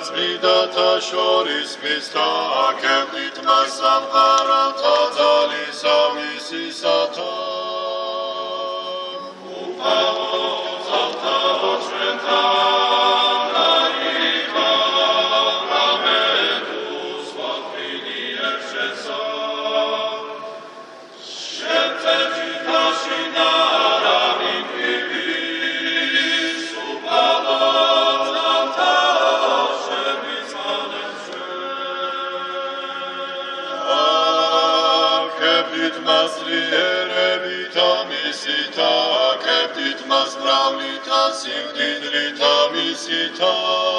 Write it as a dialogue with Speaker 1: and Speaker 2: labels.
Speaker 1: წმიდათა შორის მისთა აკებდით მას სამყაროთა ძალისა მისისათა Sivdidrita misita